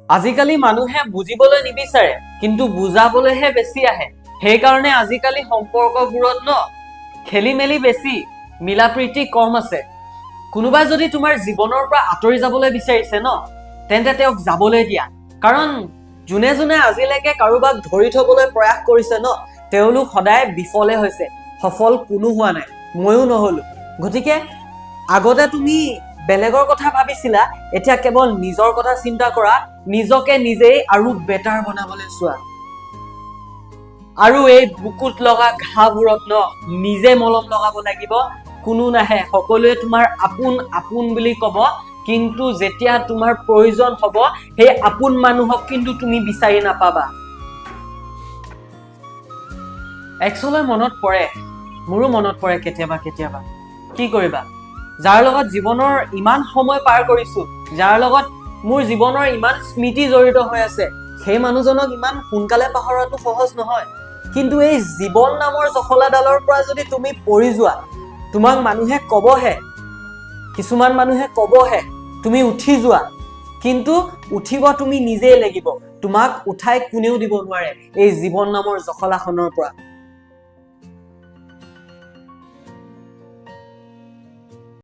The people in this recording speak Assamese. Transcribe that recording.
আজিকালি মানুহে বুজিবলৈ নিবিচাৰে কিন্তু বুজাবলৈহে বেছি আহে সেইকাৰণে আজিকালি সম্পৰ্কবোৰত খেলি মেলি বেছি মিলা প্ৰীতি কম আছে কোনোবাই যদি তোমাৰ জীৱনৰ পৰা আঁতৰি যাবলৈ বিচাৰিছে তেন্তে তেওঁক যাবলৈ দিয়া কাৰণ যোনে যোনে আজিলৈকে কাৰোবাক ধৰি থবলৈ প্ৰয়াস কৰিছে তেওঁলোক সদায় বিফলে হৈছে সফল কোনো হোৱা নাই ময়ো নহলো গতিকে আগতে তুমি বেলেগৰ কথা ভাবিছিলা এতিয়া কেৱল নিজৰ কথা চিন্তা কৰা নিজকে নিজেই আৰু বেটাৰ বনাবলৈ চোৱা আৰু এই বুকুত লগা ঘাঁবোৰত নিজে মলম লগাব লাগিব কোনো নাহে সকলোৱে তোমাৰ আপোন আপোন বুলি ক'ব কিন্তু যেতিয়া তোমাৰ প্ৰয়োজন হ'ব সেই আপোন মানুহক কিন্তু তুমি বিচাৰি নাপাবা একচুৱেলি মনত পৰে মোৰো মনত পৰে কেতিয়াবা কেতিয়াবা কি কৰিবা যাৰ লগত জীৱনৰ ইমান সময় পাৰ কৰিছো যাৰ লগত মোৰ জীৱনৰ ইমান স্মৃতি জড়িত হৈ আছে সেই মানুহজনক ইমান সোনকালে পাহৰাটো সহজ নহয় কিন্তু এই জীৱন নামৰ জখলাডালৰ পৰা যদি তুমি পৰি যোৱা তোমাক মানুহে কবহে কিছুমান মানুহে কবহে তুমি উঠি যোৱা কিন্তু উঠিব তুমি নিজেই লাগিব তোমাক উঠাই কোনেও দিব নোৱাৰে এই জীৱন নামৰ জখলাখনৰ পৰা